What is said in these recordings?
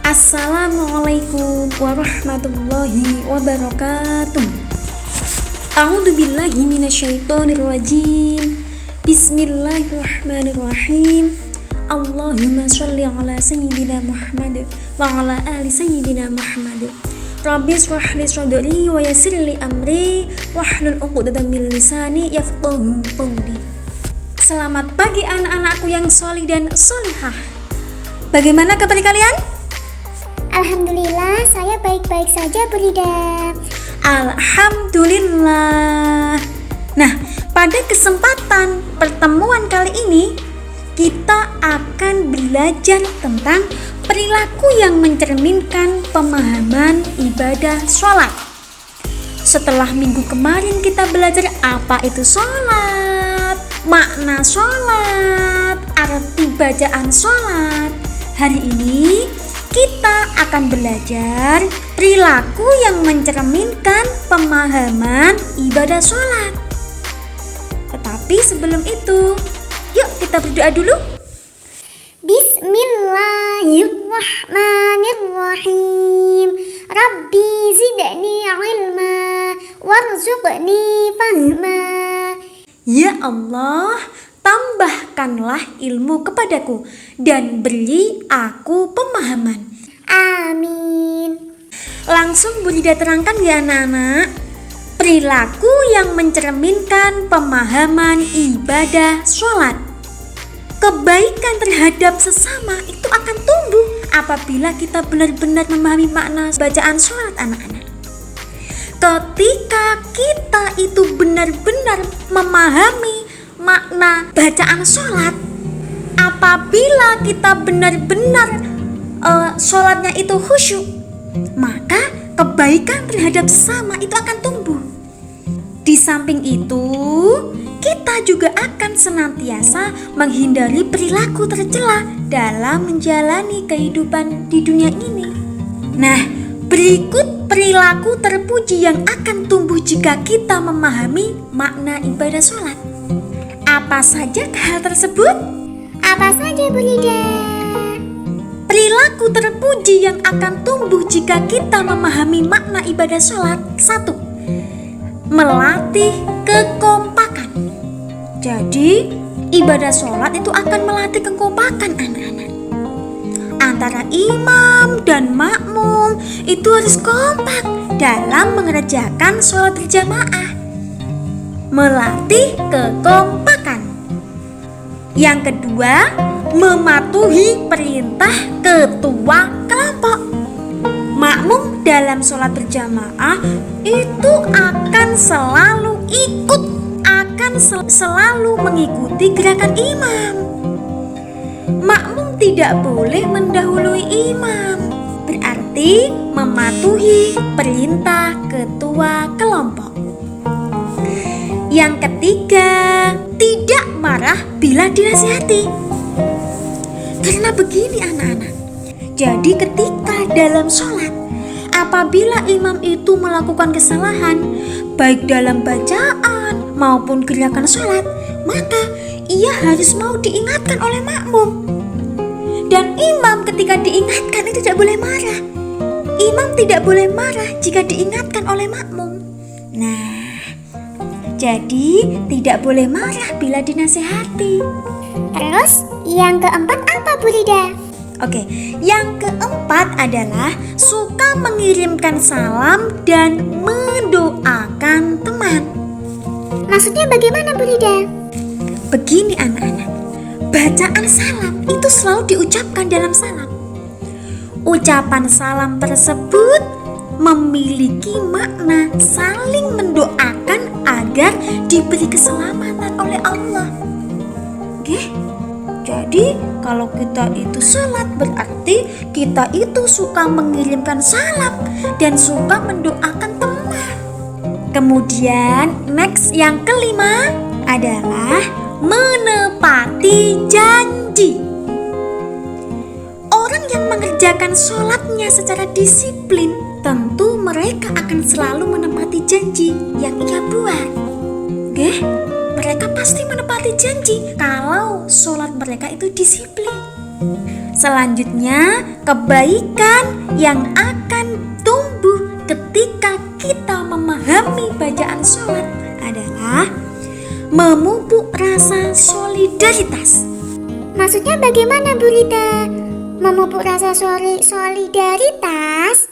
Assalamualaikum warahmatullahi wabarakatuh. A'udzubillahi minasyaitonirrajim. Bismillahirrahmanirrahim. Allahumma sholli ala sayyidina Muhammad wa ala ali sayyidina Muhammad. Rabbi shrah li sadri wa yassir li amri wahlul 'uqdatam min lisani yafqahu qawli. Selamat pagi anak-anakku yang sholih dan sholihah. Bagaimana kabar kalian? Alhamdulillah, saya baik-baik saja, Bu Rida. Alhamdulillah. Nah, pada kesempatan pertemuan kali ini kita akan belajar tentang perilaku yang mencerminkan pemahaman ibadah sholat. Setelah minggu kemarin kita belajar apa itu sholat, makna sholat, arti bacaan sholat. Hari ini kita akan belajar perilaku yang mencerminkan pemahaman ibadah sholat. Tetapi sebelum itu, yuk kita berdoa dulu. Bismillahirrahmanirrahim. Rabbi zidni ilma warzuqni fahma. Ya Allah, tambahkanlah ilmu kepadaku dan beri aku pemahaman. Amin. Langsung Bu Rida terangkan ya anak-anak. Perilaku yang mencerminkan pemahaman ibadah sholat. Kebaikan terhadap sesama itu akan tumbuh apabila kita benar-benar memahami makna bacaan sholat anak-anak. Ketika kita itu benar-benar memahami makna bacaan sholat, apabila kita benar-benar sholatnya itu khusyuk, maka kebaikan terhadap sesama itu akan tumbuh. Di samping itu, kita juga akan senantiasa menghindari perilaku tercela dalam menjalani kehidupan di dunia ini. Nah, berikut perilaku terpuji yang akan tumbuh jika kita memahami makna ibadah sholat. Apa saja hal tersebut? Apa saja, Bu Rida? Perilaku terpuji yang akan tumbuh jika kita memahami makna ibadah sholat. 1. Melatih kekompakan. Jadi, ibadah sholat itu akan melatih kekompakan anak-anak. Antara imam dan makmum itu harus kompak dalam mengerjakan sholat berjamaah. Melatih kekompakan. Yang kedua, mematuhi perintah ketua kelompok. Makmum dalam sholat berjamaah itu akan selalu selalu mengikuti gerakan imam. Makmum tidak boleh mendahului imam. Berarti mematuhi perintah ketua kelompok. Yang ketiga, tidak marah bila dinasihati. Karena begini anak-anak, jadi ketika dalam sholat, apabila imam itu melakukan kesalahan, baik dalam bacaan maupun gerakan sholat, maka ia harus mau diingatkan oleh makmum. Dan imam ketika diingatkan itu tidak boleh marah. Imam tidak boleh marah jika diingatkan oleh makmum. Nah, jadi tidak boleh marah bila dinasihati. Terus yang keempat apa, Bu Rida? Oke, yang keempat adalah suka mengirimkan salam dan mendoakan teman. Maksudnya bagaimana, Bu Rida? Begini anak-anak, bacaan salam itu selalu diucapkan dalam salam. Ucapan salam tersebut memiliki makna saling mendoakan agar diberi keselamatan oleh Allah. Oke? Jadi kalau kita itu sholat berarti kita itu suka mengirimkan salam dan suka mendoakan teman. Kemudian next yang kelima adalah menepati janji. Orang yang mengerjakan sholatnya secara disiplin, tentu mereka akan selalu menepati janji yang ia buat. Oke? Mereka pasti menepati janji kalau sholat mereka itu disiplin. Selanjutnya, kebaikan yang akan tumbuh ketika kita memahami bacaan sholat adalah memupuk rasa solidaritas. Maksudnya bagaimana Bu Rida? Memupuk rasa solidaritas?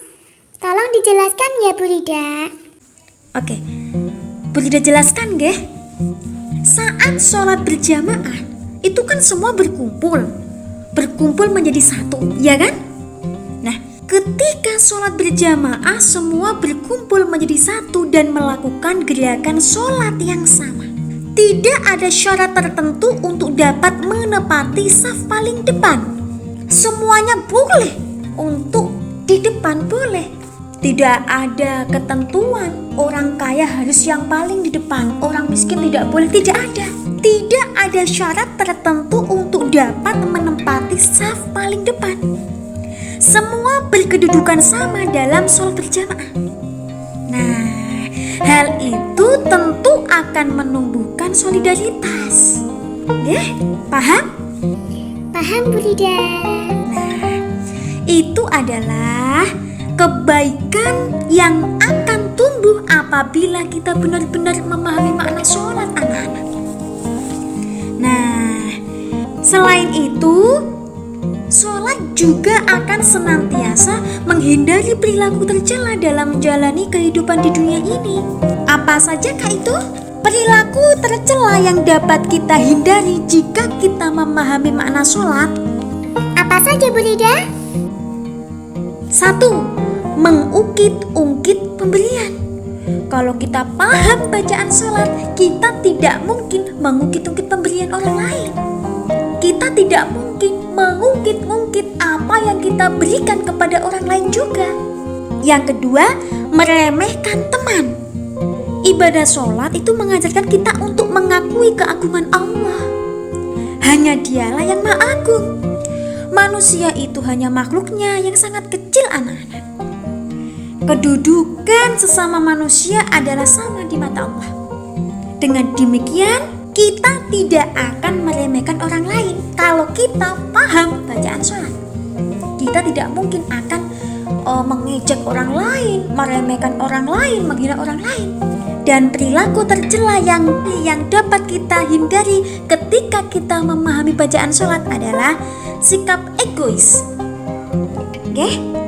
Tolong dijelaskan ya Bu Rida. Oke, Bu Rida jelaskan nggih. Saat sholat berjamaah, itu kan semua berkumpul menjadi satu, ya kan? Nah, ketika sholat berjamaah, semua berkumpul menjadi satu dan melakukan gerakan sholat yang sama. Tidak ada syarat tertentu untuk dapat menepati saf paling depan. Semuanya boleh untuk di depan, boleh. Tidak ada ketentuan orang kaya harus yang paling di depan, orang miskin tidak boleh, tidak ada. Tidak ada syarat tertentu untuk dapat menempati saf paling depan. Semua berkedudukan sama dalam sholat berjamaah. Nah, hal itu tentu akan menumbuhkan solidaritas. Paham? Paham Bu Rida. Nah, itu adalah kebaikan yang akan tumbuh apabila kita benar-benar memahami makna sholat, anak-anak. Nah, selain itu, sholat juga akan senantiasa menghindari perilaku tercela dalam menjalani kehidupan di dunia ini. Apa sajakah itu? Perilaku tercela yang dapat kita hindari jika kita memahami makna sholat. Apa saja Bu Rida? 1. Mengungkit-ungkit pemberian. Kalau kita paham bacaan sholat, kita tidak mungkin mengungkit-ungkit pemberian orang lain. Kita tidak mungkin mengungkit-ungkit apa yang kita berikan kepada orang lain juga. Yang kedua, meremehkan teman. Ibadah sholat itu mengajarkan kita untuk mengakui keagungan Allah. Hanya Dialah yang Maha Agung. Manusia itu hanya makhluknya yang sangat kecil, anak-anak. Kedudukan sesama manusia adalah sama di mata Allah. Dengan demikian, kita tidak akan meremehkan orang lain. Kalau kita paham bacaan sholat, kita tidak mungkin akan mengejek orang lain, meremehkan orang lain, menghina orang lain. Dan perilaku tercela yang dapat kita hindari ketika kita memahami bacaan sholat adalah sikap egois.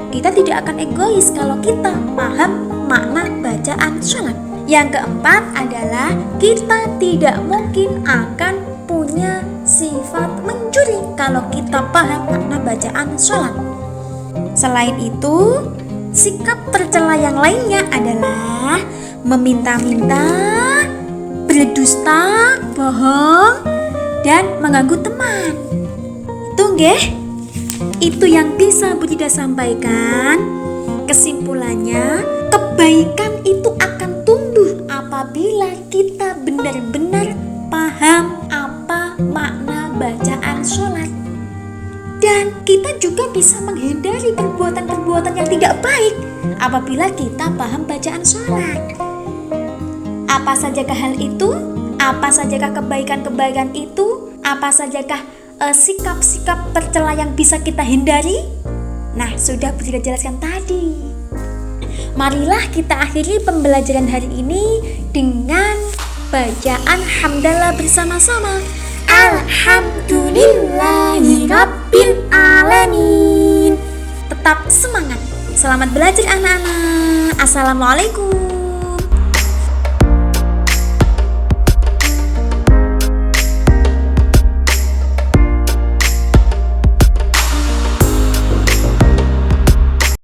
Kita tidak akan egois kalau kita paham makna bacaan sholat. Yang keempat adalah kita tidak mungkin akan punya sifat mencuri kalau kita paham makna bacaan sholat. Selain itu, sikap tercela yang lainnya adalah meminta-minta, berdusta, bohong, dan mengganggu teman. Itu yang bisa Bu Rida sampaikan. Kesimpulannya, kebaikan itu akan tumbuh apabila kita benar-benar paham apa makna bacaan sholat. Dan kita juga bisa menghindari perbuatan-perbuatan yang tidak baik apabila kita paham bacaan sholat. Apa sajakah hal itu? Apa sajakah kebaikan-kebaikan itu? Apa sajakah sikap-sikap tercela yang bisa kita hindari? Nah, sudah Bu Rida jelaskan tadi. Marilah kita akhiri pembelajaran hari ini dengan bacaan hamdalah bersama-sama. Alhamdulillahirabbil alamin. Tetap semangat. Selamat belajar anak-anak. Assalamualaikum.